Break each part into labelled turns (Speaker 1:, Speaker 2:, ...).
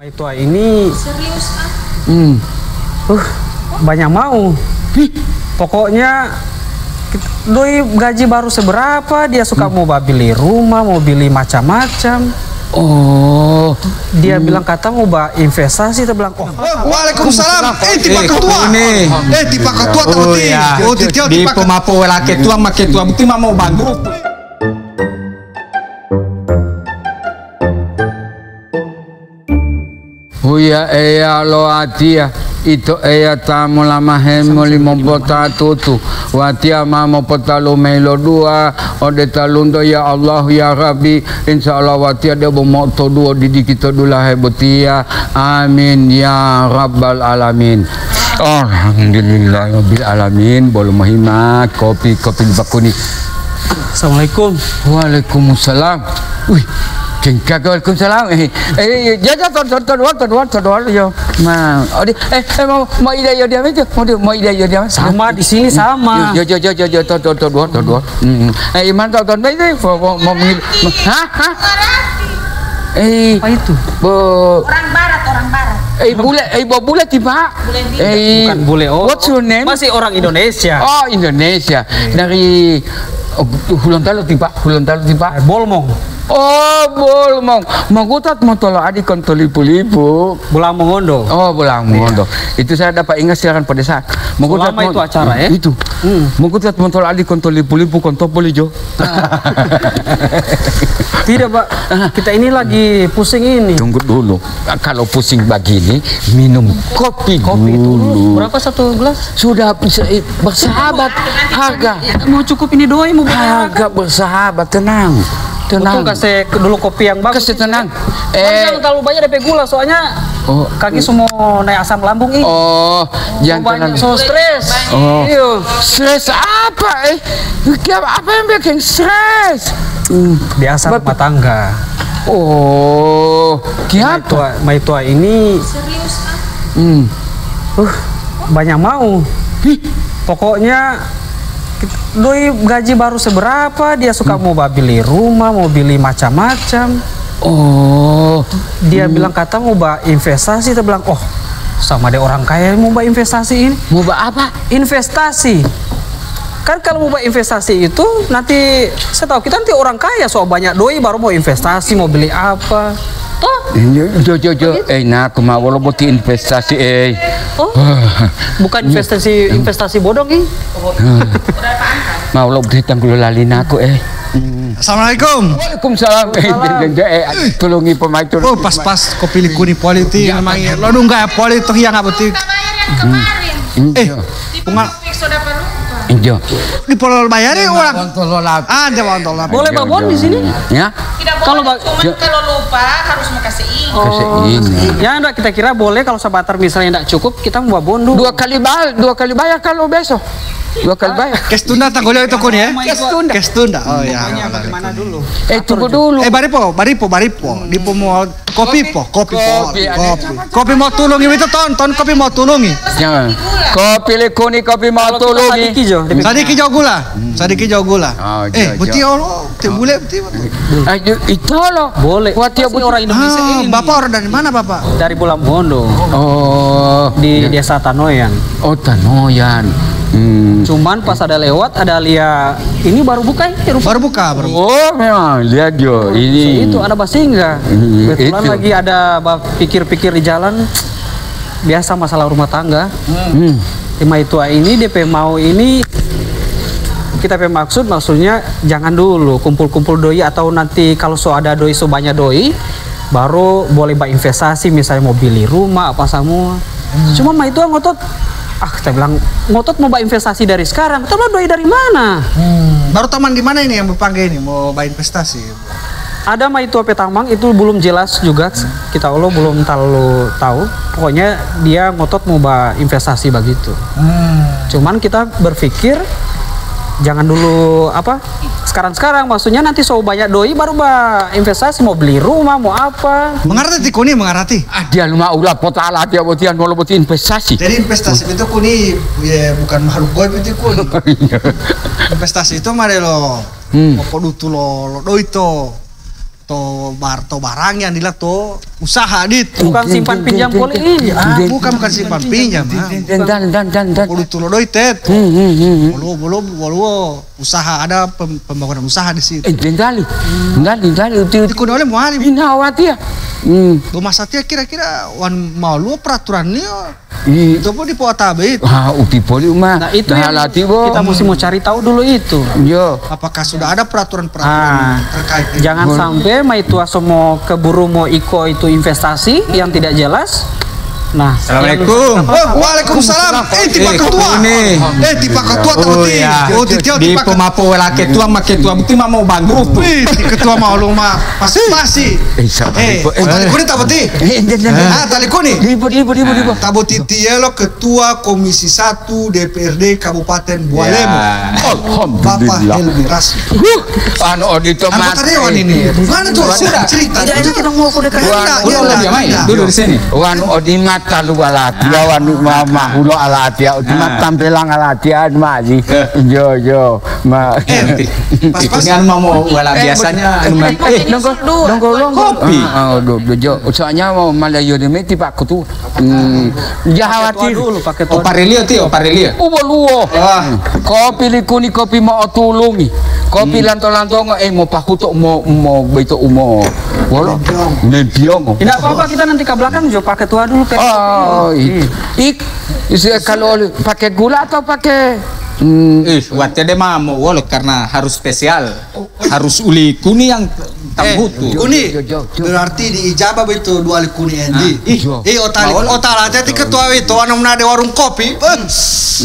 Speaker 1: Itu ini
Speaker 2: serius
Speaker 1: banyak mau. Pokoknya doi gaji baru seberapa dia suka mau beli rumah, mau beli macam-macam.
Speaker 3: Oh,
Speaker 1: dia bilang kata mau investasi, kita bilang
Speaker 4: Waalaikumsalam. Tiba ketua. Tiba ketua tahu
Speaker 3: di pemapo laki tua make tua bukti mau bangkrut. Oh ya, lo atia itu tamu lama hemo limo bota tutu watia mamo petalu melo dua ode talundo ya Allah ya Rabbi insyaallah watia dia bomoto dua didi kita dula hebotia amin ya rabbal alamin. Alhamdulillah rabbil alamin. Bolu mahima kopi bakuni.
Speaker 1: Assalamualaikum.
Speaker 3: Waalaikumsalam. Wih, Kengkak Waalaikumsalam. Jaga ton yo. Mau ide yo dia itu. Mau ide yo dia.
Speaker 1: Sama di sini sama.
Speaker 3: Yo ton. Iman ton itu mau mengil. Hah?
Speaker 1: Apa itu?
Speaker 2: Orang barat.
Speaker 3: Bule tiba.
Speaker 1: Bukan bule.
Speaker 3: What's your name?
Speaker 1: Masih orang Indonesia.
Speaker 3: Oh, Indonesia. Dari Hulan Talu tiba.
Speaker 1: Bolmong.
Speaker 3: Oh, Bolmong. Magutat mo tolo adik kon tolipu-lipu.
Speaker 1: Bulang Mongondo.
Speaker 3: Oh, Bulang Mongondo. Itu saya dapat ingat siaran pada saat.
Speaker 1: Magutat itu acara ya.
Speaker 3: Itu. Magutat mo tolo adik kon tolipu-lipu kon topolijo.
Speaker 1: Tidak, Pak. Kita ini lagi pusing ini.
Speaker 3: Tunggu dulu. Kalau pusing begini, minum kopi dulu.
Speaker 1: Berapa satu gelas?
Speaker 3: Sudah bersahabat. Harga.
Speaker 1: Mau cukup ini doang mau
Speaker 3: harga bersahabat, tenang.
Speaker 1: Betul, kasih dulu kopi yang bagus.
Speaker 3: Kasih tenang.
Speaker 1: Jangan terlalu banyak DP gula soalnya kaki semua naik asam lambung ini.
Speaker 3: Oh, jangan
Speaker 1: banyak so stres.
Speaker 3: Oh. Stres apa? Apa yang bikin stres?
Speaker 1: Biasa rumah tangga.
Speaker 3: Oh, kiapa?
Speaker 1: Maitua ini
Speaker 2: Serius
Speaker 1: banyak mau. Pokoknya doi gaji baru seberapa dia suka mau beli rumah, mau beli macam-macam.
Speaker 3: Oh,
Speaker 1: dia bilang kata mau investasi, kita bilang sama deh orang kaya mau investasi ini.
Speaker 3: Mau apa?
Speaker 1: Investasi. Kan kalau mau investasi itu nanti saya tahu kita nanti orang kaya soal banyak doi baru mau investasi, mau beli apa. Toh?
Speaker 3: Aku mau boti investasi
Speaker 1: bukan investasi bodong ini.
Speaker 3: Mau lo berhutang kulo lalin aku
Speaker 4: Assalamualaikum.
Speaker 3: Waalaikumsalam. Tolongi pemain tu.
Speaker 4: Oh, pas kopi likuni politik namanya. Lo nunggak politik yang apa tuh?
Speaker 2: Bunga sudah lupa.
Speaker 3: Injo.
Speaker 4: Di polol bayar ya orang. Jawab tolol.
Speaker 1: Boleh babon di sini?
Speaker 3: Ya.
Speaker 2: Kalau lupa harus mau kasih
Speaker 3: ingat.
Speaker 1: Ya enggak, kita kira boleh kalau sebatar misalnya enggak cukup kita mau babon dulu.
Speaker 3: Dua kali bayar kalau besok. 2 kali bayar.
Speaker 4: Kes tunda tanggolnya itu kun ya? Kes tunda. Oh ya.
Speaker 1: Bagaimana dulu?
Speaker 3: Tunggu dulu.
Speaker 4: Baripo. Dipo mau kopi mau tulungi itu ton kopi mau tulungi.
Speaker 3: Jangan. Kopi lekoni kopi mau tulungi.
Speaker 4: Sadiki jauh gula. Buti Allah, boleh buti.
Speaker 3: Itu loh.
Speaker 1: Boleh.
Speaker 3: Watia
Speaker 1: buti orang Indonesia ini.
Speaker 4: Bapak orang dari mana, Bapak?
Speaker 1: Dari Bulang Mongondo.
Speaker 3: Oh,
Speaker 1: di desa Tanoyan.
Speaker 3: Oh, Tanoyan.
Speaker 1: Cuman pas ada lewat ada lihat ini baru buka ya,
Speaker 4: baru buka.
Speaker 3: Oh, memang lihat jo ini.
Speaker 1: Itu ada basingga. Kebetulan lagi ada pikir-pikir di jalan. Biasa masalah rumah tangga. Tema itu ini DP mau ini kita maksudnya jangan dulu kumpul-kumpul doi atau nanti kalau ada doi banyak doi baru boleh investasi misalnya mau beli rumah apa semua. Cuma mah itu ngotot. Kita bilang ngotot mau investasi dari sekarang. Kita bilang doi dari mana?
Speaker 4: Baru taman di mana ini yang berpanggil ini mau investasi?
Speaker 1: Ada mah itu Petamang itu belum jelas juga. Kita belum terlalu tahu. Pokoknya dia ngotot mau investasi begitu. Cuman kita berpikir jangan dulu sekarang maksudnya nanti banyak doi baru investasi mau beli rumah mau apa.
Speaker 4: Mengerti
Speaker 3: dia lumah ulah potala dia botian mau boti investasi.
Speaker 4: Jadi investasi itu kuni ya bukan makhluk goib itu kun. Investasi itu mare lo. Pokok dutu lo do itu. to barang yang dilihat to usaha dit.
Speaker 1: Bukan simpan pinjam boleh ini.
Speaker 4: Bukan simpan pinjam.
Speaker 3: Dan.
Speaker 4: Bolu tulo doi tet. Bolu usaha, ada pembangunan usaha di situ.
Speaker 3: Dali.
Speaker 4: Ikut oleh muali.
Speaker 3: Binawati ya.
Speaker 4: Rumah Satya kira-kira wan mau lu peraturannya itu pun di Potabe itu.
Speaker 3: Uti poli mah.
Speaker 1: Nah, itu yang kita mesti mau cari tahu dulu itu.
Speaker 3: Yo.
Speaker 4: Apakah sudah ada peraturan-peraturan terkait ini?
Speaker 1: Jangan sampai itu mau keburu mau itu investasi yang tidak jelas. Nah,
Speaker 4: Assalamualaikum. Waalaikumsalam. Tiba ketua. Tiba ketua tahu ti.
Speaker 5: Di pemapo wala ketua mak ketua bukti mau bangkrut.
Speaker 4: Ketua mau lu mah pasti. Tali kuni tahu ti. Tali kuni.
Speaker 3: Ibu.
Speaker 4: Tahu ti lo ketua Komisi 1 DPRD Kabupaten Bualemo. Bapak Helmi Rasmi.
Speaker 3: Audito mas.
Speaker 4: Anggota dewan ini. Mana tuh cerita?
Speaker 1: Jadi kita mau kode
Speaker 5: Dulu di sini.
Speaker 3: Wan odimat kalau alatia wan mahulo alatia odimat tampilang alatia maji. Yo.
Speaker 5: Pas mau wala biasanya
Speaker 3: nongko kopi. Soalnya mau Malayo ini tiba kutu. Jahawati
Speaker 1: dulu pakai
Speaker 5: Oparelio.
Speaker 3: Luo. Kopi likuni kopi mau tulungi. Kopi lanto-lanto mau pakuto mau beito umo. Walo. Nempiong.
Speaker 1: Tidak apa-apa, kita nanti ke belakang jo pakai tua dulu.
Speaker 3: Kalau pakai gula atau pakai
Speaker 5: Watnya deh mau walau karena harus spesial, harus uli kuni yang tambutu.
Speaker 4: Kuni berarti di ijabah itu dua kuni endi. Otala jadi ketua itu anu menade warung kopi.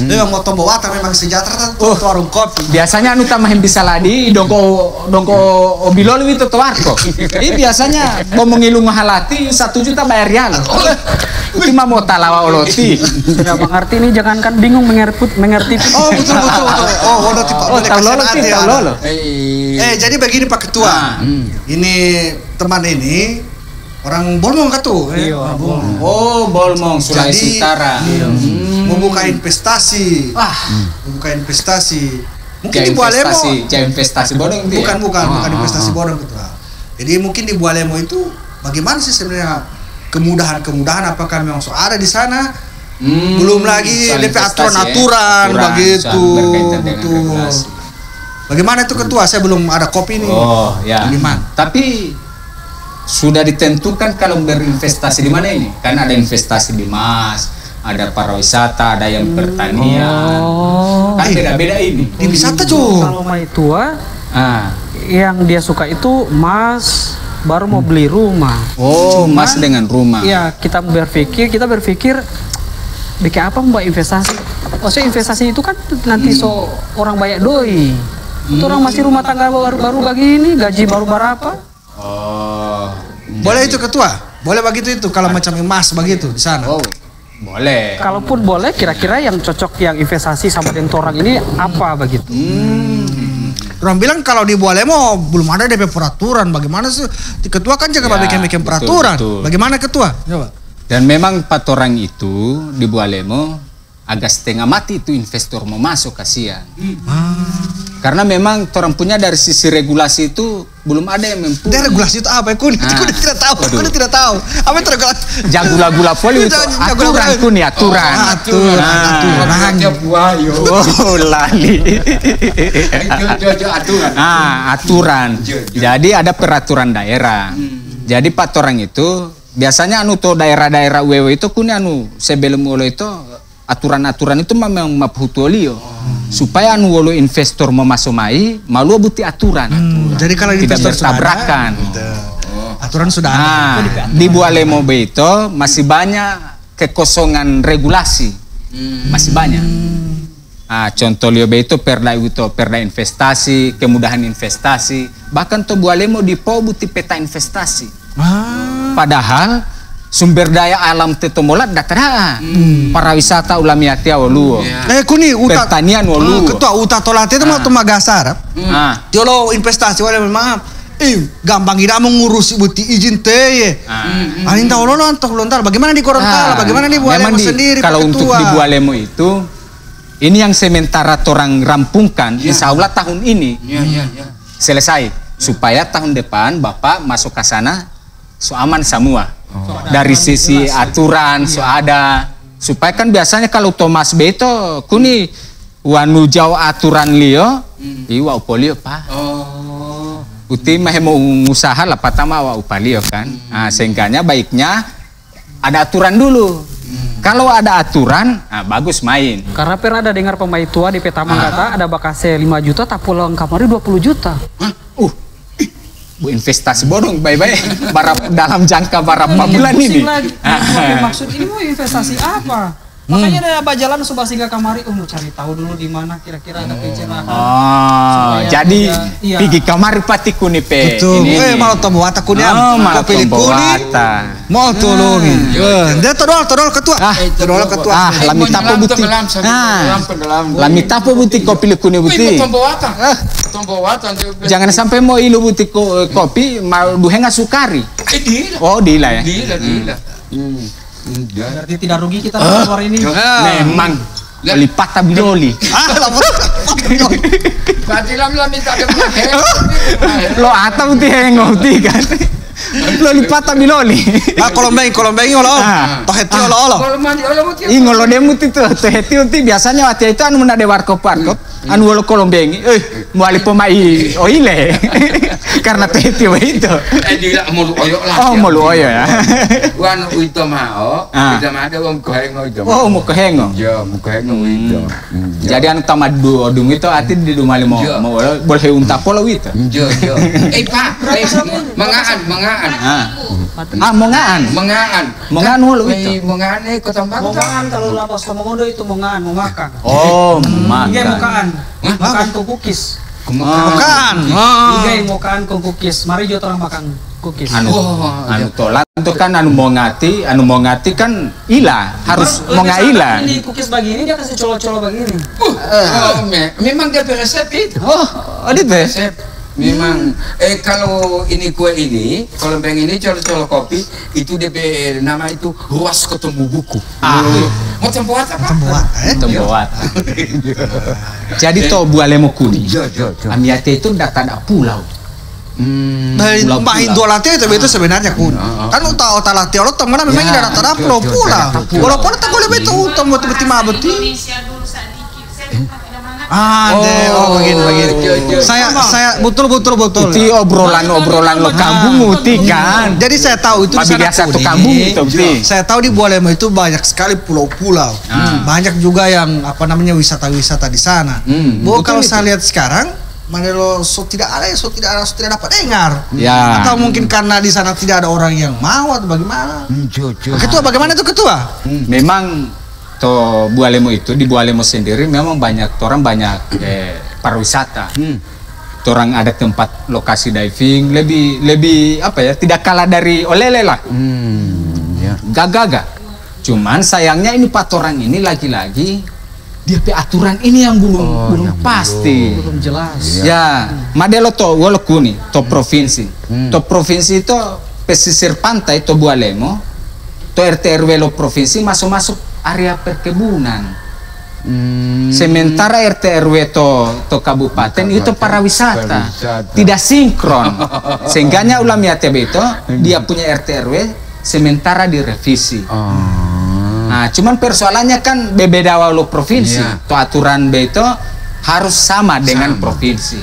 Speaker 4: Dia mau tombo wata memang sejahtera tuh warung kopi.
Speaker 5: Biasanya anu tamahin bisa ladi dongko bilol itu tuarko. Biasanya mau mengilung halati 1 juta bayar rial. Cuma mau talawa oloti.
Speaker 1: Ya Bang Arti ini jangankan bingung mengerti.
Speaker 4: Betul. Tahu lolo. Jadi begini Pak Ketua. Ini teman ini orang Bolmong katu.
Speaker 5: Bolmong Sulawesi Utara.
Speaker 4: Membuka investasi. Mungkin di Bualemo.
Speaker 5: Investasi bodong
Speaker 4: bukan investasi bodong Ketua. Jadi mungkin di Bualemo itu bagaimana sih sebenarnya kemudahan apakah memang ada di sana? Belum lagi DP aturan begitu. Betul. Bagaimana itu Ketua? Saya belum ada kopi nih.
Speaker 5: Bagaimana? Tapi sudah ditentukan kalau berinvestasi di mana ini? Kan ada investasi di emas, ada pariwisata, ada yang pertanian. Kan beda-beda ini.
Speaker 4: Di wisata juga.
Speaker 1: Kalau Mai Tua, yang dia suka itu emas, baru mau beli rumah.
Speaker 5: Emas dengan rumah.
Speaker 1: Ya, kita berpikir bikin apa mbak investasi? Maksudnya investasi itu kan nanti orang banyak doi. Itu orang masih rumah tangga baru begini, gaji baru berapa?
Speaker 4: Boleh itu Ketua? Boleh begitu itu kalau macam emas begitu di sana?
Speaker 5: Boleh.
Speaker 1: Kalaupun boleh, kira-kira yang cocok yang investasi sama dengan orang ini apa begitu?
Speaker 4: Orang bilang kalau di Bualemo belum ada DP peraturan. Bagaimana sih? Ketua kan jaga bikin peraturan. Betul. Bagaimana Ketua? Coba.
Speaker 5: Dan memang 4 orang itu di Bualemo agak setengah mati itu investor mau masuk, kasihan. Karena memang orang punya dari sisi regulasi itu belum ada yang mampu.
Speaker 4: Regulasi itu apa? Aku tidak tahu. Apa itu regulasi?
Speaker 5: Gula-gula poli itu aturan kuni aturan. Lali. Aturan. Jadi ada peraturan daerah. Jadi 4 orang itu biasanya daerah-daerah WW itu kuni sebelum wolo itu aturan-aturan itu memang maputolio supaya wolo investor mau masuk malu buti aturan.
Speaker 4: Jadi kalau
Speaker 5: tidak bertabrakan.
Speaker 4: Aturan sudah ada.
Speaker 5: Di Bualemo itu masih banyak kekosongan regulasi. Masih banyak. Contoh Lio itu perda investasi, kemudahan investasi. Bahkan to Bualemo di buti peta investasi. Padahal sumber daya alam tetomolat datara. Pariwisata ulamiatia wolu.
Speaker 4: Kuni
Speaker 5: pertanian wolu.
Speaker 4: Ketua uta tolate itu mau Magasar. Tiolo investasi wala memang gampang tidak mengurusi buti izin teh. Aninta wolo lontar. Bagaimana di Gorontalo? Bagaimana di Bualemo sendiri?
Speaker 5: Kalau untuk di Bualemo itu ini yang sementara orang rampungkan, insya Allah tahun ini selesai. supaya tahun depan Bapak masuk ke sana so aman semua. Dari sisi aturan so ada, supaya kan biasanya kalau Thomas Beto kuni wanu jauh aturan Leo iwa upolio Pak. Uti mah mau usaha lah pertama wa upalio kan. Nah, sehingganya baiknya ada aturan dulu. Kalau ada aturan, bagus main.
Speaker 1: Karena pernah ada dengar pemain tua di Petaman kata ada bakasnya 5 juta tak pulang kamari 20 juta.
Speaker 5: Bu investasi bodong baik-baik dalam jangka berapa bulan ini.
Speaker 1: Maksud ini mau investasi apa? Makanya ada abah jalan sobat singgah kamari, mau cari tahu dulu di mana kira-kira ada pencerahan.
Speaker 5: Jadi pergi kamari pati kuni pe.
Speaker 4: Betul. Malah tombo wata kuni
Speaker 5: malah tombo wata.
Speaker 4: Mau tolongin. Dia todol ketua. Todol ketua.
Speaker 5: Lami tapo buti. Lami tapo buti kopi kuni buti.
Speaker 3: Tombo wata.
Speaker 5: Jangan sampai mau ilu buti kopi mau buhenga sukari. Oh dila ya.
Speaker 3: Dila.
Speaker 1: Berarti tidak rugi kita keluar ini.
Speaker 5: Memang lipat tabiloli.
Speaker 3: Berarti minta ada
Speaker 5: Lo ata buti hengoti kan. Lo lipat tabiloli.
Speaker 4: Kolombeng olo. Toheti olo.
Speaker 5: Ingo lo demuti tuh toheti biasanya waktu itu anu mena de warkop. Anu lo kolombengi. Muali pemai oile. Karena toheti itu.
Speaker 3: Dila mulu oyo lah.
Speaker 5: Oh mulu oyo ya.
Speaker 3: Wan uito mao. Kita ada wong kohengo itu.
Speaker 5: Oh mau kohengo.
Speaker 3: Ya, mau kohengo itu.
Speaker 5: Jadi anu tamad dung itu ati di dumali mau boleh unta polo itu.
Speaker 3: Jo. Pak, mengaan.
Speaker 5: Mongaan hulu itu.
Speaker 3: Mongaan kota Bangka.
Speaker 1: Mongaan kalau lapas Komodo itu mongaan, mau makan.
Speaker 5: Oh, makan.
Speaker 1: Iya mokaan. Makan kukis.
Speaker 4: Makan.
Speaker 1: Iya mokaan kukis. Mari jo orang makan kukis.
Speaker 5: Anu tolan itu kan anu mau ngati kan ila harus mau ngaila.
Speaker 1: Ini kukis begini dia kasih colo-colo begini.
Speaker 3: Memang dia resep itu.
Speaker 5: Ada resep.
Speaker 3: Memang kalau ini kue ini Kolombeng ini colo-colo kopi itu DP nama itu ruas ketemu buku. Mau tempoat apa?
Speaker 5: Tempoat. Jadi to bualemo kuni. Amiate itu data ada pulau.
Speaker 4: Mahin dua latih itu sebenarnya kun. Kan otak latih lo teman memang tidak ada pulau. Walaupun tak boleh betul utama betul
Speaker 2: Indonesia dulu sedikit.
Speaker 4: Begini. Saya betul.
Speaker 5: Itu obrolan lo kampung muti kan.
Speaker 4: Jadi saya tahu itu
Speaker 5: di biasa tuh kampung itu.
Speaker 4: Saya tahu di Bualemo itu banyak sekali pulau-pulau. Banyak juga yang wisata-wisata di sana. Kalau saya lihat sekarang Manelo tidak dapat dengar.
Speaker 5: Ya.
Speaker 4: Atau mungkin karena di sana tidak ada orang yang mau atau bagaimana? Ketua bagaimana itu ketua?
Speaker 5: Memang Bualemo itu di Bualemo sendiri memang orang banyak pariwisata. Orang ada tempat lokasi diving lebih apa ya, tidak kalah dari Olele lah. Gagah. Cuman sayangnya ini orang ini lagi-lagi dia aturan ini yang belum pasti.
Speaker 1: Belum jelas.
Speaker 5: Ya, madelo to wolokuni to provinsi. To provinsi itu pesisir pantai to Bualemo. To RT RW lo provinsi masuk area perkebunan. Sementara RT RW to kabupaten itu pariwisata. Tidak sinkron. Sehingganya ulama itu dia punya RT RW sementara direvisi. Nah, cuman persoalannya kan beda walau provinsi. To aturan itu harus sama dengan provinsi.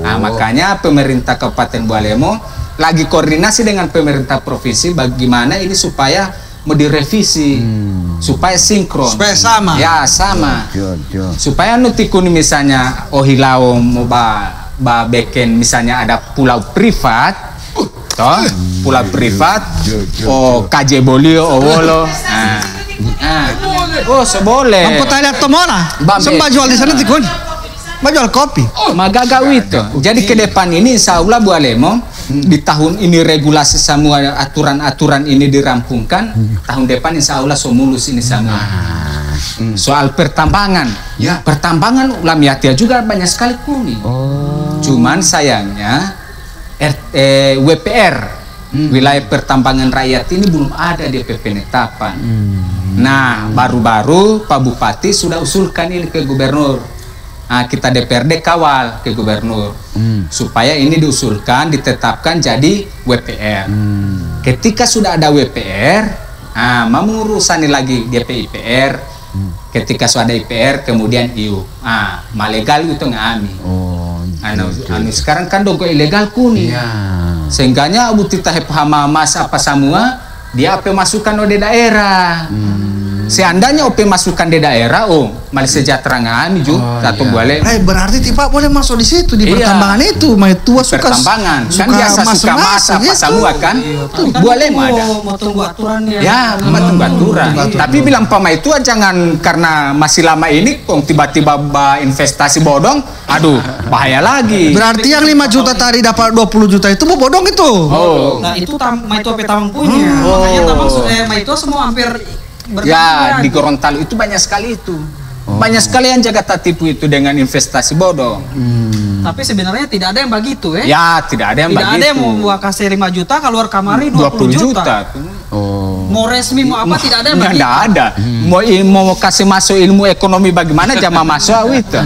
Speaker 5: Nah, makanya pemerintah Kabupaten Bualemo lagi koordinasi dengan pemerintah provinsi bagaimana ini supaya mau direvisi supaya sinkron,
Speaker 4: supaya sama.
Speaker 5: Ya sama. Supaya nutikun misalnya Ohilao mau beken misalnya ada pulau privat, pulau privat, KJ Bolio, Owolo. Seboleh.
Speaker 4: Mampu tanya temona. Sempat jual di sana tikun. Jual kopi.
Speaker 5: Magaga itu. Jadi ke depan ini insya Allah Bualemo di tahun ini regulasi semua aturan-aturan ini dirampungkan. Tahun depan insya Allah mulus ini semua. Soal pertambangan. Pertambangan Ulamiatia juga banyak sekali kuning. Cuman sayangnya WPR wilayah pertambangan rakyat ini belum ada DP penetapan. Nah, baru-baru Pak Bupati sudah usulkan ini ke gubernur. kita DPRD kawal ke gubernur supaya ini diusulkan, ditetapkan jadi WPR. Ketika sudah ada WPR, mau urusan lagi DP IPR. Ketika sudah ada IPR, kemudian IU. Malegal itu ngami. Sekarang kan dongko ilegal kuni. Sehingganya abu titah paham mas apa semua dia apa masukan di daerah. Seandainya OP masukan di daerah, malah sejahtera ngami juga atau boleh.
Speaker 4: Berarti tipe boleh masuk di situ di pertambangan itu, tua suka
Speaker 5: pertambangan. Kan biasa suka masa apa semua kan? Boleh mah ada.
Speaker 1: Mau tunggu aturannya.
Speaker 5: Ya, mau tunggu aturan. Tapi bilang pama itu jangan karena masih lama ini, kok tiba-tiba investasi bodong, aduh bahaya lagi.
Speaker 4: Berarti yang 5 juta tadi dapat 20 juta itu mau bodong itu.
Speaker 1: Nah itu Maito Tamang punya. Makanya Tamang Maito semua hampir
Speaker 5: ya di Gorontalo itu banyak sekali itu. Banyak sekali yang jaga tipu itu dengan investasi bodong.
Speaker 1: Tapi sebenarnya tidak ada yang begitu
Speaker 5: ya tidak ada yang begitu.
Speaker 1: Tidak ada yang mau kasih 5 juta keluar kamari 20 juta. Mau resmi mau apa tidak ada yang begitu.
Speaker 5: Tidak ada. Mau kasih masuk ilmu ekonomi bagaimana jamaah masuk itu.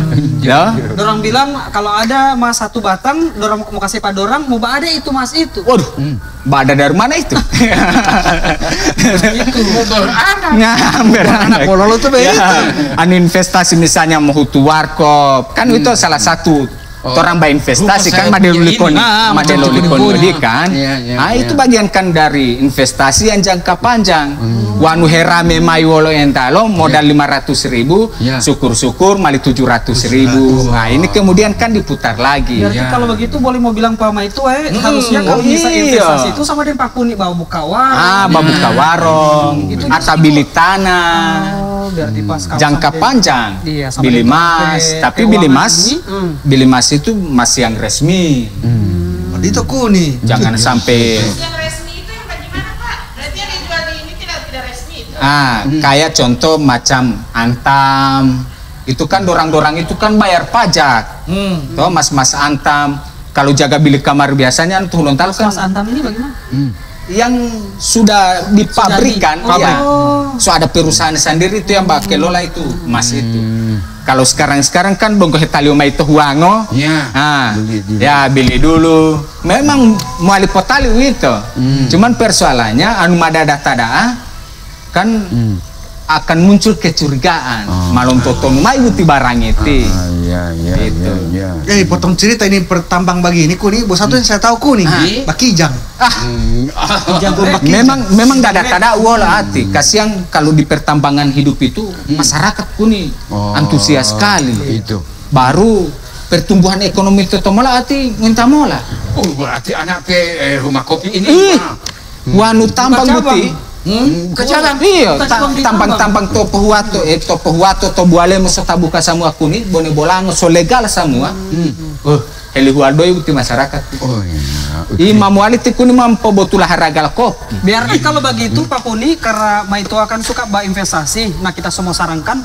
Speaker 5: Ya.
Speaker 1: Dorang bilang kalau ada mas 1 batang, dorang mau kasih pada dorang mau ada itu mas itu.
Speaker 5: Waduh. Ada dari mana itu?
Speaker 4: Anak bolol itu begitu.
Speaker 5: Investasi misalnya mau hutu warkop kan itu salah satu orang investasi kan madelulikon kan. Itu bagian kan dari investasi yang jangka panjang. Wanu herame maywolo entalo modal 500.000, syukur-syukur mali 700.000. Ini kemudian kan diputar lagi.
Speaker 1: Berarti kalau begitu boleh mau bilang Pama itu harusnya kalau bisa investasi itu sama dengan Pak Kuni bawa buka warung.
Speaker 5: Bawa buka warung atau bili tanah.
Speaker 1: Berarti pas
Speaker 5: jangka panjang. Bili mas, tapi bili mas itu masih yang resmi.
Speaker 4: Itu Kuni.
Speaker 5: Jangan sampai
Speaker 2: Yang resmi itu yang bagaimana Pak? Berarti yang dijual di ini tidak resmi itu?
Speaker 5: Kayak contoh macam Antam. Itu kan dorang-dorang itu kan bayar pajak. Toh mas-mas Antam. Kalau jaga bilik kamar biasanya tuh lontal kan.
Speaker 1: Mas Antam ini bagaimana?
Speaker 5: Yang sudah dipabrikan, so ada perusahaan sendiri itu yang bakal kelola itu mas itu. Kalau sekarang kan bongko hetalioma itu huango, beli dulu. Memang mau potali itu, cuman persoalannya anu madada tada kan akan muncul kecurigaan. Malom potong mai uti barang itu.
Speaker 4: Potong cerita ini pertambang begini Kuni. Bos satu yang saya tahu Kuni, Bakijang.
Speaker 5: Memang dada-dada wala hati. Kasihan kalau di pertambangan hidup itu masyarakat Kuni antusias sekali. Itu. Baru pertumbuhan ekonomi itu mola hati minta mola.
Speaker 3: Berarti anak ke rumah kopi ini.
Speaker 5: Wanu tambang buti. Kejalan iya tampang-tampang topo huato to buale mosota buka semua Kuni bone bolango so legal semua. Heli hualdo itu masyarakat. Imam wali Kuni mampu botulah haragal kopi.
Speaker 1: Berarti kalau begitu Pak Kuni karena Maito akan suka investasi. Nah kita semua sarankan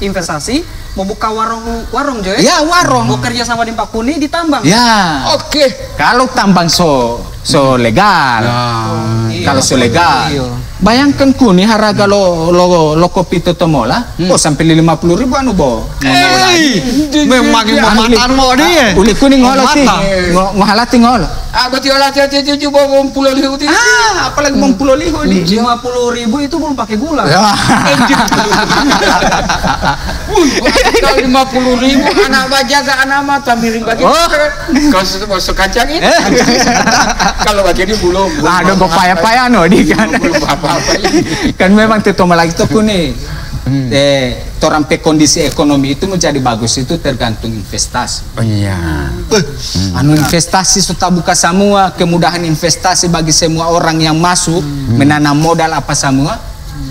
Speaker 1: investasi mau buka warung Joy.
Speaker 5: Ya warung.
Speaker 1: Mau kerja sama di Pak Kuni ditambang.
Speaker 5: Ya. Oke. Kalau tambang so legal. Kalau so legal. Bayangkan Kuni harga lo kopi itu tomola, sampai 50.000 anu bo.
Speaker 4: Memang mematan mau dia.
Speaker 5: Uli Kuni ngolo sih, ngohalati ngolo.
Speaker 3: Berarti olah tujuh bawa 50.000 tadi.
Speaker 5: Apalagi 50.000 di.
Speaker 1: 50.000 itu belum pakai gula.
Speaker 3: Kalau 50.000 anak bajaga anak mata miring bagi. Kalau masuk kacang ini. Kalau begini belum.
Speaker 5: Ada paya-paya no di kan. Kan memang tetap lagi tuh Kuni. Torampe kondisi ekonomi itu menjadi bagus itu tergantung investasi. Investasi sudah buka semua, kemudahan investasi bagi semua orang yang masuk menanam modal apa semua,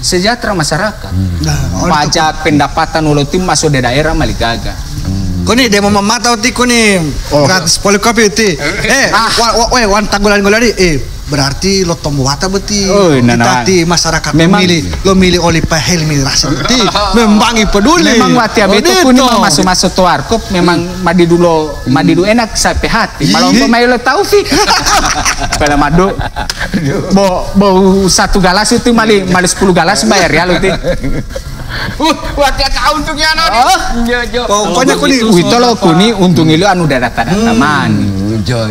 Speaker 5: sejahtera masyarakat. Pajak pendapatan ulo tim masuk di daerah maligaga.
Speaker 4: Kuni dia mau memata uti Kuni gratis polikopi uti. Wan tanggulan golari berarti lo tombuata beti tadi masyarakat
Speaker 5: memang
Speaker 4: lo milih oli Helmi rasa beti membangi peduli
Speaker 5: memang wati abeto Kuni masuk to warkop memang madi dulu enak sampai hati malah pemain lo Taufik pada madu bau 1 galas itu mali 10 galas bayar ya lo ti
Speaker 3: Wati tahu untuk yang Jo.
Speaker 4: Pokoknya aku nih.
Speaker 5: Itu lo kuni untung itu anu data mani.
Speaker 3: Jo.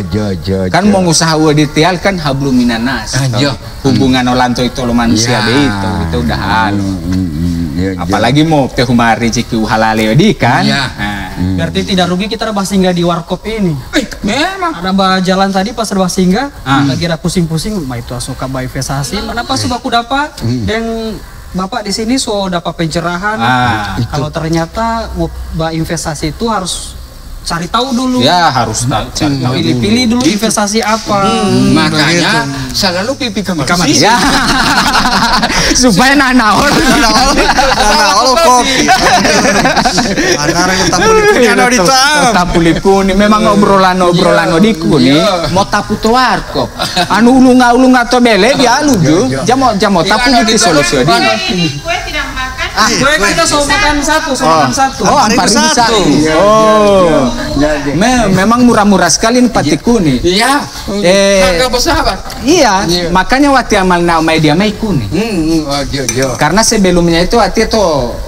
Speaker 5: Kan mau usaha detail kan hablum minanas. Hubungan olanto itu lo manusia itu udah halu. Apalagi mau tehuma rezeki halal di kan.
Speaker 1: Berarti tidak rugi kita rebah singgah di warkop ini.
Speaker 3: Memang.
Speaker 1: Ada mbak jalan tadi pas rebah singgah, lagi ada pusing-pusing, mah itu suka mbak investasi. Kenapa sudah aku dapat? Dan bapak di sini so dapat pencerahan. Kalau ternyata mau mbak investasi itu harus cari tahu dulu.
Speaker 5: Ya harus cari tahu.
Speaker 1: Pilih dulu investasi apa.
Speaker 3: Makanya selalu pipi kamar.
Speaker 5: Ya. Supaya nanaol
Speaker 4: kopi. Antara tetap
Speaker 5: pulipuni memang obrolan di kuni mau tapu to warkop. Anu ulunga to bele dia alu ju. Jamo tapu di solusi di.
Speaker 2: Kue tidak makan.
Speaker 1: Kue kita so makan satu.
Speaker 5: Oh, 4.000. Oh. Memang murah-murah sekali nih pati kuni.
Speaker 3: Iya. Harga bersahabat.
Speaker 5: Iya. Makanya waktu amal namai dia mai kuni. Karena sebelumnya itu waktu itu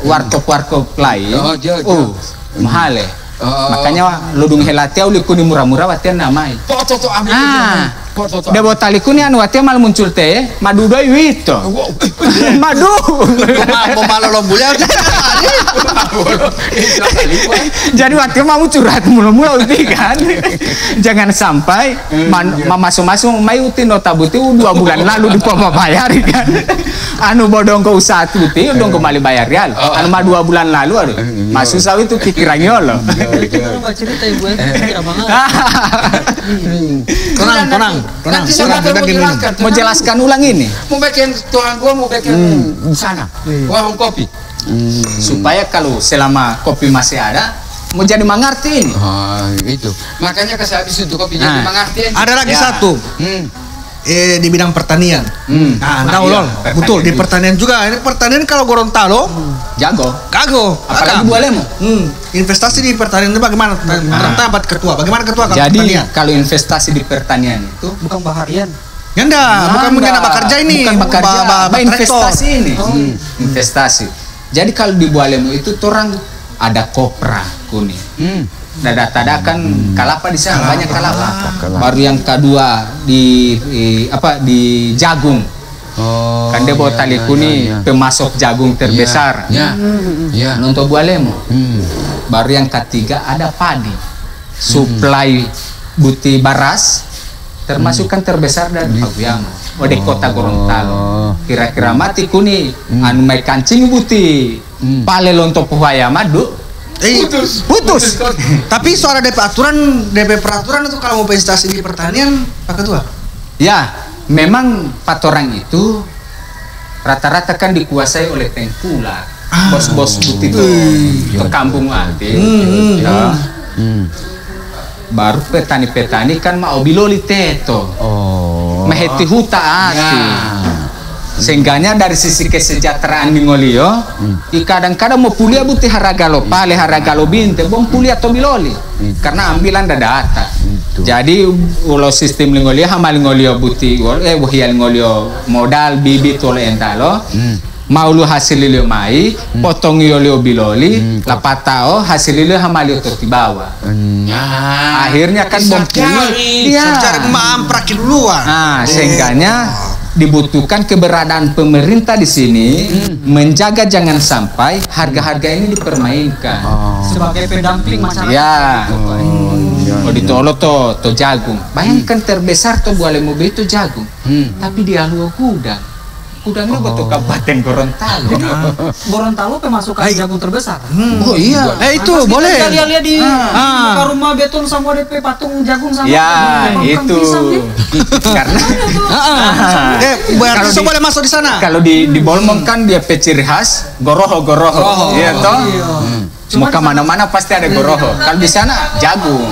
Speaker 5: warkop lain. Mahal ya. Makanya ludung helatia uli kuni murah-murah waktu namai.
Speaker 3: Foto ambil.
Speaker 5: Dia buat tali kuni anu waktu mal muncul teh madu doi wito. Madu.
Speaker 4: Mau malu lombunya.
Speaker 5: Jadi waktu mau curhat mulu-mulu kan. Jangan sampai masuk-masuk mayuti nota buti 2 bulan lalu di poma bayar kan. Anu bodong ke usaha tuti dong kembali bayar real. Anu mah 2 bulan lalu aduh. Masuk sawi itu pikirannya lo.
Speaker 1: Kita baca cerita ibu kira banget.
Speaker 4: Tenang.
Speaker 5: Mau jelaskan ulang ini.
Speaker 3: Mau bikin tuang gua mau bikin di sana. Warung kopi.
Speaker 5: Supaya kalau selama kopi masih ada mau jadi mengerti ini.
Speaker 3: Itu. Makanya habis itu kopi jadi mengerti.
Speaker 4: Ada lagi satu. Di bidang pertanian. Tahu loh. Betul di pertanian juga. Ini pertanian kalau Gorontalo
Speaker 5: jago.
Speaker 4: Apalagi
Speaker 5: Bualemo.
Speaker 4: Investasi di pertanian itu bagaimana? Tempat ketua. Bagaimana ketua kalau
Speaker 5: jadi,
Speaker 4: pertanian?
Speaker 5: kalau investasi di pertanian itu
Speaker 1: Bukan baharian.
Speaker 4: Bukan mungkin bekerja ini.
Speaker 5: Bukan bekerja, investasi ini.
Speaker 4: Oh.
Speaker 5: Investasi. Jadi kalau di Bualemo itu orang ada kopra kuning. Dada kan kalapa di sana banyak kalapa. Baru yang kedua di jagung. Kan dia bawa tali kuning pemasok jagung terbesar. Untuk Bualemo. Baru yang ketiga ada padi. Suplai buti baras termasuk kan terbesar dari Paguyangan. Di kota Gorontalo. Kira-kira mati kuning anu mai kancing buti. Pale lonto puhaya madu. Putus.
Speaker 4: Tapi soal DP peraturan itu kalau mau investasi di pertanian, Pak Ketua?
Speaker 5: Ya, memang patorang itu rata-rata kan dikuasai oleh tengkulak, bos-bos buti itu ke kampung ati. Baru petani-petani kan mau biloli teto. Maheti huta ati. Sehingganya dari sisi kesejahteraan di ngolio, kadang-kadang mau pulia buti haragalo pale haragalo binte, bom pulia to biloli, karena ambilan data. Jadi ulo sistem lingolio hamal ngolio buti, wahial ngolio modal bibit oleh entalo, maulu hasil lilio mai, potong yolio biloli, lapatao hasil lilio hamalio to tibawa. Akhirnya kan bom pulia,
Speaker 4: cari mamprak duluan.
Speaker 5: Sehingganya dibutuhkan keberadaan pemerintah di sini menjaga jangan sampai harga-harga ini dipermainkan
Speaker 1: sebagai pendamping masyarakat.
Speaker 5: Ya. Ditolong to jagung. Bayangkan terbesar to Bualemo itu jagung. Tapi dia lu gudang lu betul Kabupaten Gorontalo.
Speaker 1: Gorontalo pemasukan jagung terbesar.
Speaker 5: Oh iya.
Speaker 4: Itu boleh.
Speaker 1: Kita lihat di muka rumah beton sama DP patung jagung sama.
Speaker 5: Ya, itu. Karena
Speaker 4: kalau boleh masuk di sana.
Speaker 5: Kalau di Bolmong kan dia ciri khas goroho. Iya toh? Mau kemana-mana pasti ada goroho. Kalau di sana jagung.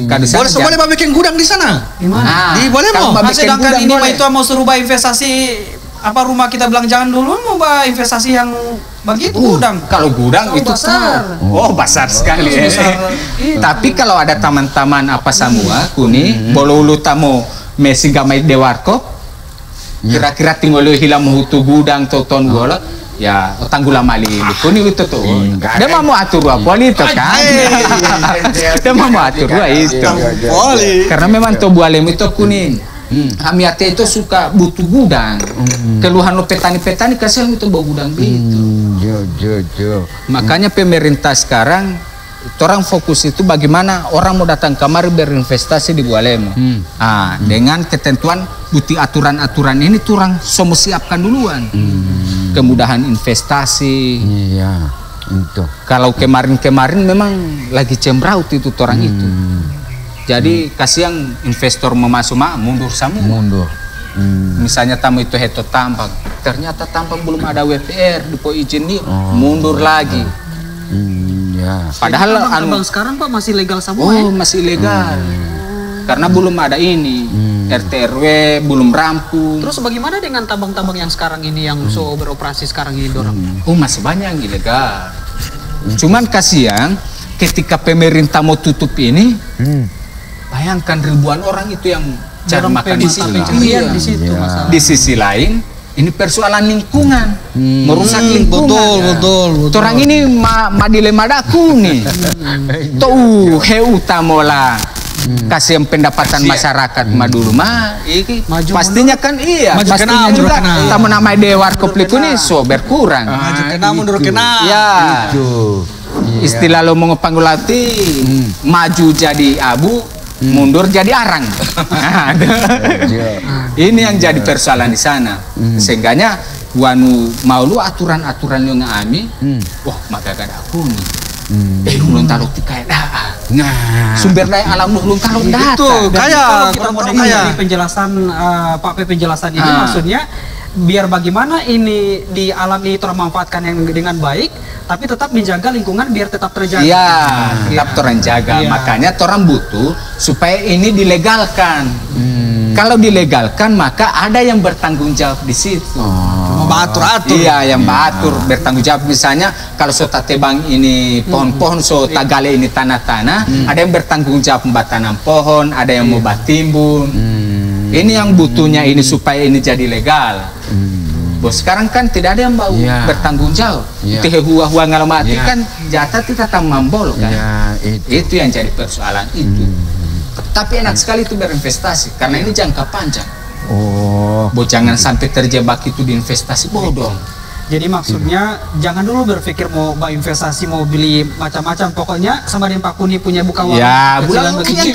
Speaker 4: Boleh bikin gudang di sana.
Speaker 1: Di
Speaker 4: boleh mau.
Speaker 1: Sedangkan ini mah itu mau suruh investasi rumah kita bilang jangan dulu mau investasi yang begitu gudang.
Speaker 5: Kalau gudang itu
Speaker 1: besar.
Speaker 5: Besar sekali. Tapi kalau ada taman-taman semua kuni bolulu tamu mesi gamai dewarko kira-kira tinggal hilang mutu gudang toton gola ya tanggula mali lipuni itu tuh. Dia mau atur apa itu kan? Dia mau atur itu. Karena memang tuh bualem itu kuning. Kami hati itu suka butuh gudang. Keluhan lo petani-petani kasih itu bawa gudang gitu. Makanya pemerintah sekarang orang fokus itu bagaimana orang mau datang kemari berinvestasi di Bualemo. Dengan ketentuan butuh aturan-aturan ini tuh orang semua siapkan duluan. Kemudahan investasi.
Speaker 3: Iya, itu.
Speaker 5: Kalau kemarin-kemarin memang lagi cembraut itu orang itu. Jadi kasihan investor mau masuk mundur semua.
Speaker 3: Mundur.
Speaker 5: Misalnya tamu itu heto tambang, ternyata tambang belum ada WPR, dipo izin nih, mundur lagi.
Speaker 3: Ya.
Speaker 5: Padahal
Speaker 1: tambang sekarang Pak masih legal semua ya?
Speaker 5: Masih legal. Karena belum ada ini, RT RW belum rampung.
Speaker 1: Terus bagaimana dengan tambang-tambang yang sekarang ini yang beroperasi sekarang ini dorang?
Speaker 5: Masih banyak yang ilegal. Cuman kasihan ketika pemerintah mau tutup ini, bayangkan ribuan orang itu yang cari makan di situ.
Speaker 1: Di situ masalah.
Speaker 5: Di sisi lain, ini persoalan lingkungan, merusak lingkungan.
Speaker 4: Betul.
Speaker 5: Orang ini dilema daku nih. Tuh utamola kasih pendapatan masyarakat dulu pastinya kan pastinya juga tamu nama dewa kopliku nih berkurang.
Speaker 4: Maju kena mundur kena.
Speaker 5: Ya. Istilah lo mau panggulati maju jadi abu, mundur jadi arang. Ini yang jadi persoalan di sana. Sehingganya wanu mau lu aturan-aturan yang ngami, wah maka gak ada aku nih. Belum taruh tikai sumber daya alam belum taruh data.
Speaker 4: Itu kayak
Speaker 1: kita mau dengar dari penjelasan Pak P penjelasan ini maksudnya biar bagaimana ini di alam ini termanfaatkan yang dengan baik, tapi tetap dijaga lingkungan biar tetap terjaga.
Speaker 5: Iya, tetap terjaga. Makanya orang butuh supaya ini dilegalkan. Kalau dilegalkan maka ada yang bertanggung jawab di situ.
Speaker 4: Batur-atur.
Speaker 5: Iya, yang batur bertanggung jawab. Misalnya kalau so tebang ini pohon-pohon, so gale ini tanah-tanah, ada yang bertanggung jawab membuat tanam pohon, ada yang mau timbun. Ini yang butuhnya ini supaya ini jadi legal. Bos sekarang kan tidak ada yang mau bertanggung jawab. Teh hua ngalamati kan jatah kita tambambol kan. Itu yang jadi persoalan itu. Tapi enak sekali itu berinvestasi karena ini jangka panjang. Jangan sampai terjebak itu di investasi bodong.
Speaker 1: Jadi maksudnya jangan dulu berpikir mau investasi, mau beli macam-macam. Pokoknya sama dengan Pak Kuni punya buka warung.
Speaker 5: Ya, bulan yang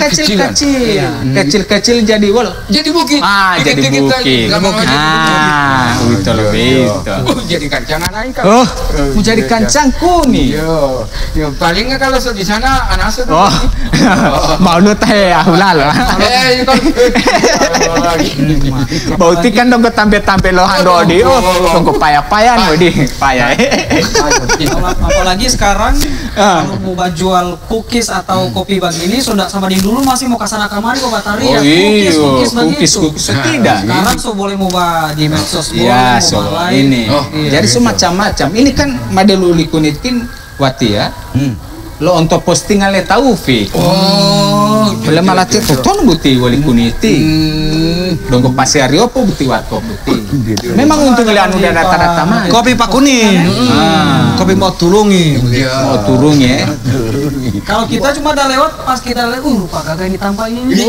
Speaker 5: kecil-kecil jadi
Speaker 3: Jadi bukit.
Speaker 5: Jadi bukit. Itu lebih itu.
Speaker 3: Jadi kancangan aja kan.
Speaker 5: Mau jadi kancang Kuni.
Speaker 3: Yo, palingnya kalau di sana anak saya.
Speaker 5: Mau lu teh lalu. Bauti kan dong tampil-tampil lo handodi. Tunggu payah-payah
Speaker 1: apalagi sekarang kalau mau jual cookies atau kopi begini sudah sama di dulu masih mau kesana kemari kok batari ya cookies
Speaker 5: tidak.
Speaker 1: Sekarang so boleh mau di medsos
Speaker 5: ini. Jadi semacam-macam. Ini kan madelu likunitin wati ya. Lo untuk postingan le Taufik. Boleh malah ton buti wali kuniti. Dongko pasir apa buti watko buti. Memang untuk ngelihat udah rata-rata mah.
Speaker 4: Kopi Pak Kuni. Kopi mau turungi.
Speaker 5: Mau turun ya.
Speaker 1: Kalau kita cuma ada lewat pas kita lihat Pak Gaga ini tampaknya ini.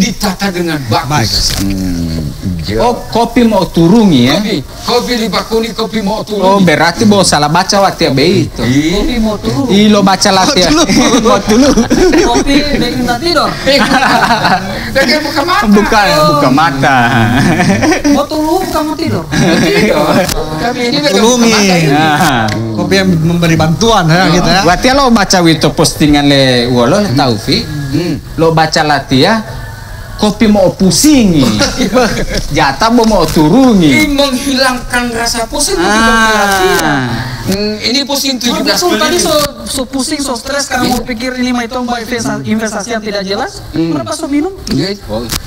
Speaker 3: Ditata dengan bagus.
Speaker 5: Kopi mau turun ya.
Speaker 3: Kopi di Pak Kuni kopi mau turun.
Speaker 5: Berarti bawa salah baca wati abe itu.
Speaker 1: Kopi mau turun.
Speaker 5: Lo baca latih. Mau turun.
Speaker 1: Kopi dengan tak tidur.
Speaker 3: Dengan buka mata.
Speaker 5: Buka mata.
Speaker 1: Mau turun bukan mau tidur.
Speaker 3: Kami ini
Speaker 4: turungi. Kopi yang memberi bantuan ya gitu ya.
Speaker 5: Berarti lo baca itu postingan le walo le Taufik. Lo baca latih ya. Kopi mau pusingi, jatah mau turungi.
Speaker 3: Menghilangkan rasa pusing. Ini pusing 17
Speaker 1: tadi so so pusing, so stres karena mau pikir ini mah itu investasi yang tidak jelas. Kenapa so minum?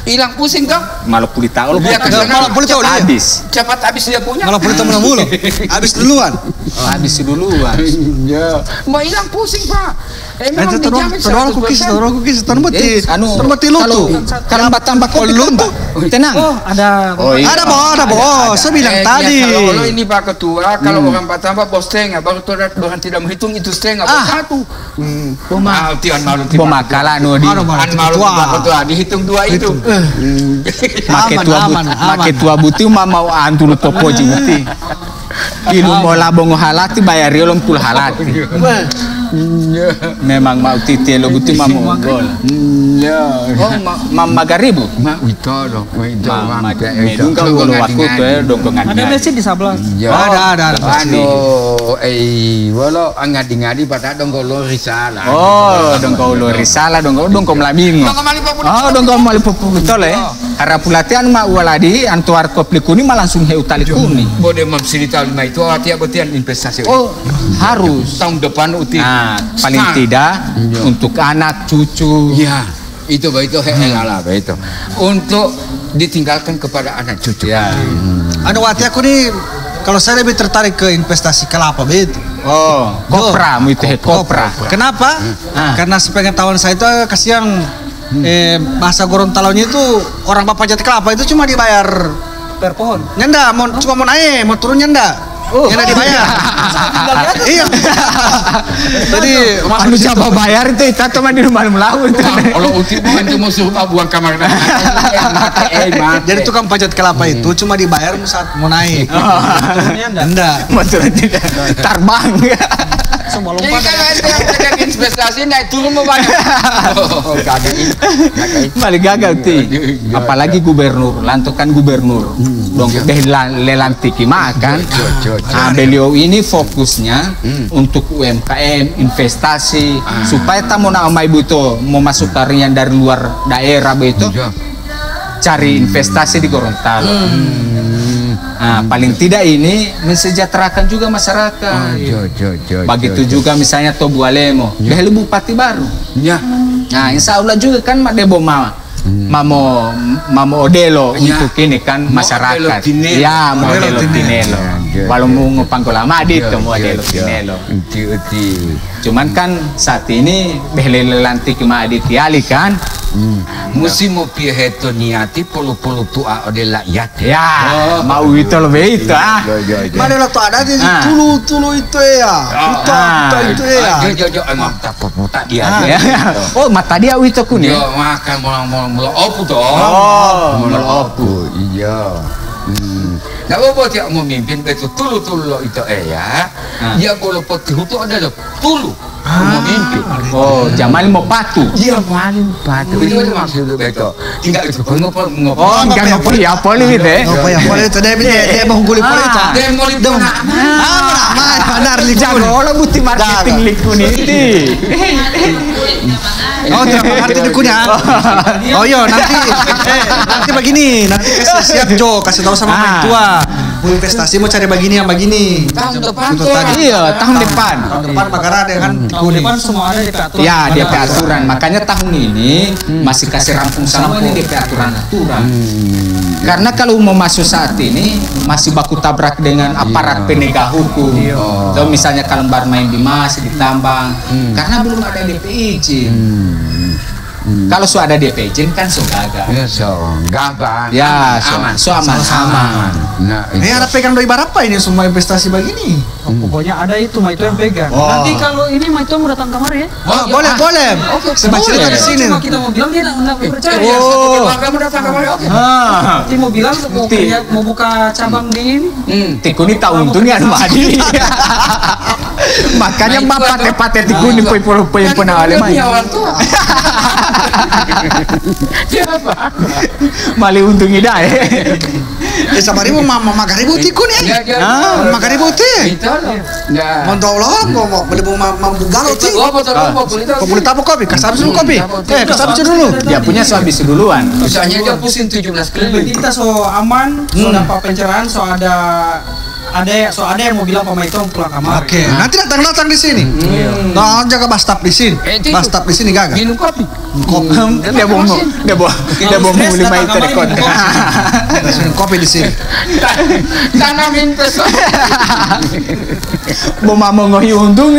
Speaker 3: Hilang pusing kau.
Speaker 5: Malah pulih tahu.
Speaker 4: Malah pulih tahu dia.
Speaker 5: Habis.
Speaker 3: Cepat habis dia punya.
Speaker 4: Malah pulih tahu mulu. Habis duluan.
Speaker 5: Habis duluan.
Speaker 3: Ya. Mau hilang pusing pak. Memang dijamin
Speaker 4: Tadawal kukis, tanbati lu tuh.
Speaker 5: Kalau tambah kopi tambah. Tenang.
Speaker 1: Oh, ada.
Speaker 4: Ada boh. Saya bilang tadi.
Speaker 3: Kalau ini Pak Ketua, kalau orang tambah bos setengah, baru orang tidak menghitung itu setengah, bos satu. Tian malu.
Speaker 5: Pemakalan di.
Speaker 3: Malu Pak Ketua, dihitung dua itu.
Speaker 5: Make tua buti mau antul topo jibuti. Ilu mau labong halati bayar riolong pul halati. Memang mau titi lo buti mau gol. Oh, magaribu.
Speaker 3: Itu dong.
Speaker 5: Medung kalau waktu tuh dong
Speaker 1: Ada mesin di sebelah.
Speaker 4: Ada.
Speaker 3: Walau ngadi-ngadi pada dong kalau risalah.
Speaker 5: Oh, dong kalau risalah dong kau melabing. Oh, dong kau mali popo betul ya. Harap pelatihan mak waladi antuar kopli kuning malah langsung heu tali kuning.
Speaker 3: Boleh mamsirita lima itu hati-hatian investasi.
Speaker 5: Oh, harus
Speaker 3: tahun depan uti.
Speaker 5: Paling tidak untuk anak cucu.
Speaker 3: Ya, itu halal itu. Untuk ditinggalkan kepada anak cucu.
Speaker 5: Ya.
Speaker 4: Anu wati aku nih, kalau saya lebih tertarik ke investasi kelapa begitu.
Speaker 5: Oh, kopra itu kopra.
Speaker 4: Kenapa? Karena sepengetahuan saya itu kasihan bahasa Gorontalonya itu orang bapak jati kelapa itu cuma dibayar
Speaker 1: Per pohon.
Speaker 4: nyenda, cuma mau naik, mau turun nyenda. Nyenda dibayar. Iya. Tadi
Speaker 5: Anu siapa bayar itu teman di rumah melaut.
Speaker 3: Kalau uti bukan cuma suruh buang kamar.
Speaker 4: jadi tukang pajat kelapa itu cuma dibayar saat mau naik. Nyenda.
Speaker 5: Betul tidak. Terbang.
Speaker 1: Semua
Speaker 3: Jadi
Speaker 1: lompat.
Speaker 3: kalau ada investasi naik turun mau banyak.
Speaker 5: Balik gagal ti. Apalagi gubernur, lantukan gubernur. Dong deh lelantik makan. Beliau ini fokusnya untuk UMKM, investasi supaya tamu nama ibu itu mau masuk karyan dari luar daerah begitu. Cari investasi di Gorontalo. Paling tidak ini mensejahterakan juga masyarakat. Begitu juga misalnya Tobu Alemo, dari bupati baru. Nah, insya Allah juga kan Madebo Mamo Odelo untuk ini kan masyarakat. Ya, Modelo Tinelo. Walau mau ngupang lama itu Modelo Tinelo. Cuman kan saat ini behlele lantik Adit Yali kan.
Speaker 3: Musim mau piheto niati polu-polu tua odela yat.
Speaker 5: Ya, mau itu lebih itu
Speaker 4: Mana lah tuh ada di tulu itu ya. Itu ya.
Speaker 3: Jo emang tak dia.
Speaker 5: Oh, mata dia itu kuning.
Speaker 3: Yo makan mula opu dong.
Speaker 5: Mula opu.
Speaker 3: Iya. Nah, bapak tiap memimpin itu tulu itu ya. Ya kalau peti itu adalah tulu. Memimpin.
Speaker 5: Oh, Jamal mau patu.
Speaker 3: Iya, patu. Itu maksudnya betul. Tinggal itu ngopo.
Speaker 5: Oh, enggak ngopo ya poli gitu.
Speaker 4: Apa ya? Boleh itu dia mau guli poli itu.
Speaker 3: Dia mau lihat.
Speaker 4: Benar likun.
Speaker 5: Jago buti marketing likun itu.
Speaker 4: Oh, terima kasih likunnya. Oh iya, nanti begini, nanti siap Jo, kasih tahu sama orang tua. Mau investasi mau cari begini yang begini.
Speaker 3: Tahun depan
Speaker 4: Itu tadi.
Speaker 5: Iya, tahun depan.
Speaker 4: Tahun depan Bagara ada kan
Speaker 1: Tahun depan semua ada di aturan.
Speaker 5: Ya, dia aturan. Makanya tahun ini masih kasih rampung semua ini dia aturan-aturan. Karena kalau mau masuk saat ini masih baku tabrak dengan aparat penegak hukum. So, misalnya kalau main di masih ditambang, karena belum ada DP izin. Kalau sudah ada DP izin kan so gagal.
Speaker 3: Ya so gagal.
Speaker 5: Ya so aman.
Speaker 3: Nah,
Speaker 4: ada pegang doi berapa ini semua investasi begini?
Speaker 1: Pokoknya ada itu mah itu yang pegang. Nanti kalau ini mah itu mau datang kamar ya.
Speaker 4: Oh, boleh. Sebab cerita di sini.
Speaker 1: Cuma kita mau bilang dia nggak percaya.
Speaker 3: kamu datang ke mana? Oke.
Speaker 1: Nanti mau bilang mau buka cabang di ini.
Speaker 5: Tikuni tahu untungnya ada madi. Makanya bapak tepatnya tikuni poin-poin pernah oleh main.
Speaker 3: Siapa?
Speaker 5: Mali untungi dah.
Speaker 4: Sama ribu magaribu tikun ya. Magaribu teh.
Speaker 3: Ya.
Speaker 4: Montolong mau mampu galau teh. Kau boleh tahu kopi, kasih habis dulu kopi. Kasih habis dulu.
Speaker 5: Dia punya so habis duluan.
Speaker 3: Misalnya dia pusing 17 keliling.
Speaker 1: Kita so aman, so dapat pencerahan, so ada ada yang mau bilang pemain itu pulang kamar.
Speaker 4: Oke, nanti datang di sini. Nah, jaga bastap di sini. Bastap di sini gagal.
Speaker 3: Minum kopi.
Speaker 5: Dia mau mulai main terekon.
Speaker 4: Kopi di sini.
Speaker 3: Tanamin peso.
Speaker 5: Mau mama ngohi untung.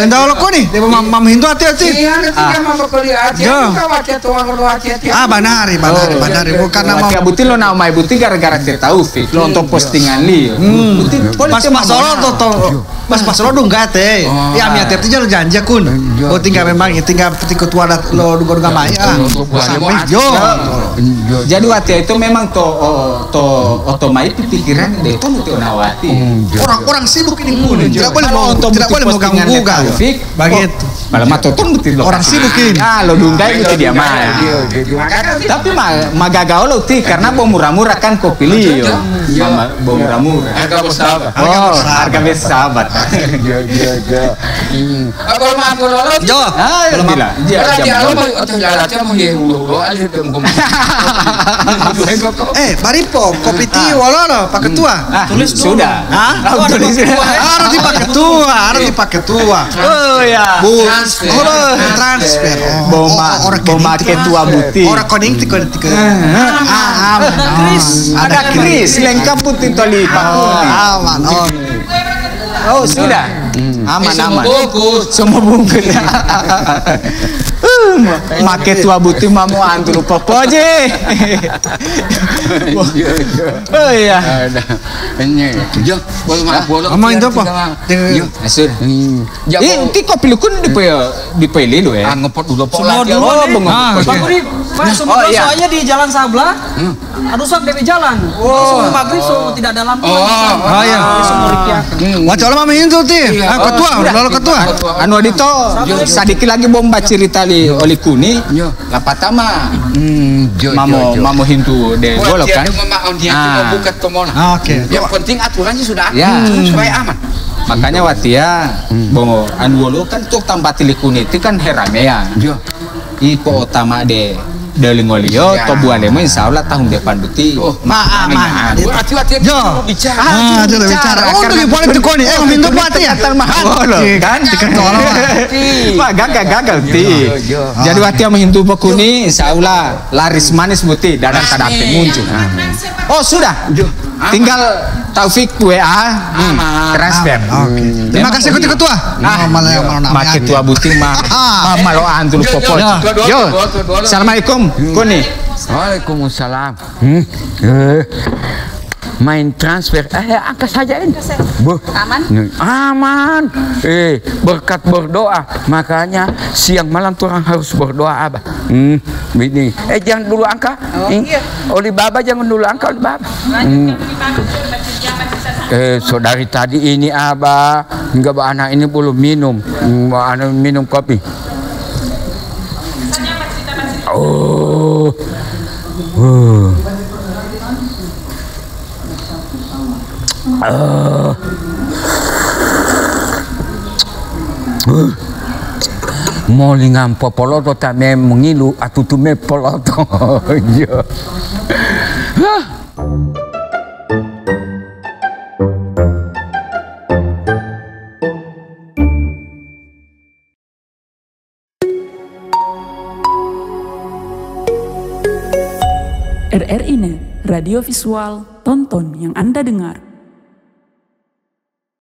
Speaker 4: Enggak lo kok nih, dia mam Hindu hati-hati.
Speaker 3: Iya, nanti mama kuliah hati-hati. Kau hati-hati, orang hati-hati.
Speaker 4: Banari, bukan nama.
Speaker 5: Mati buti lo nama buti gara-gara Taufik. Lo untuk postingan li.
Speaker 4: Pas masalah pas lo dong gate. Ya mi hati-hati lo janji kun. Oh tinggal memang tinggal ketua lo duga maya. Yo.
Speaker 5: Jadi hati itu memang to otomatis pikiran dia itu mesti nawati.
Speaker 4: Orang sibuk ini pun. Tidak boleh mau ganggu
Speaker 5: Taufik.
Speaker 4: Begitu.
Speaker 5: Malah matoton mesti
Speaker 4: orang sibuk ini.
Speaker 5: Lo dunggai mesti dia mah. Tapi magagaw lo ti karena bau murah-murah kan kopi liyo. Bau murah-murah.
Speaker 3: Harga bersahabat.
Speaker 5: Oh, harga bersahabat.
Speaker 3: Kalau mau aku lolo.
Speaker 5: Jo. Belum bila.
Speaker 3: Berarti aku mau atau jalan aja mau dulu aja tunggu.
Speaker 4: Baripo, kopi ti walolo Pak Ketua.
Speaker 5: Tulis sudah. Tulis.
Speaker 4: Harus dipakai tua.
Speaker 5: Oh ya.
Speaker 4: Transfer.
Speaker 5: Boma ketua buti.
Speaker 4: Orang koning ti.
Speaker 5: Ada Kris lengkap putih toli Pak.
Speaker 4: Aman.
Speaker 5: Oh sudah. Aman. Semua bungkus. Make tua buti mamu antur popo aja. Oh iya.
Speaker 3: Ini. Jo, boleh.
Speaker 4: Ngomongin itu apa?
Speaker 5: Sudah. Ini kopi lu kun dipilih lo ya.
Speaker 3: Ngepot dulu
Speaker 1: Semua dulu. Semua soalnya di Jalan Sabla. Adusak dari jalan. Semua maghrib tidak ada lampu.
Speaker 4: Iya. Wajah lo mami itu ti. Ketua.
Speaker 5: Anu adito sadiki lagi bomba cerita li oli kuni. Lapatama. Mamo hintu de golok kan.
Speaker 3: Mau buka tomona.
Speaker 4: Oke.
Speaker 3: Yang penting aturannya sudah ada
Speaker 5: Ya.
Speaker 3: supaya aman.
Speaker 5: Makanya watia bongo anu lo kan tuh tambah tilikuni itu kan heramea. Ipo utama de Delingolio to bualemo insyaallah tahun depan buti.
Speaker 4: Aman.
Speaker 3: Hati-hati
Speaker 4: bicara. Oh, tuh boleh tekoni. Minta pati ya.
Speaker 5: Kan gagal ti. Jadi watia menghintu pekuni insyaallah laris manis buti dadang kadape muncul. Oh, sudah. Tinggal Taufik WA transfer.
Speaker 4: Terima kasih ketua.
Speaker 5: Make tua buti mah malo antul popol. Yo. Assalamualaikum. Kuni.
Speaker 3: Waalaikumsalam. Main transfer, angkat saja ini. Aman. Berkat berdoa, makanya siang malam tuh orang harus berdoa abah. Ini. Jangan dulu angka. Oli baba jangan dulu angka oli baba. Saudari tadi ini abah, enggak anak ini belum minum, minum kopi. Molingam popoloto tame mengilu atutume poloto.
Speaker 6: RRI Net, radio visual, tonton yang Anda dengar.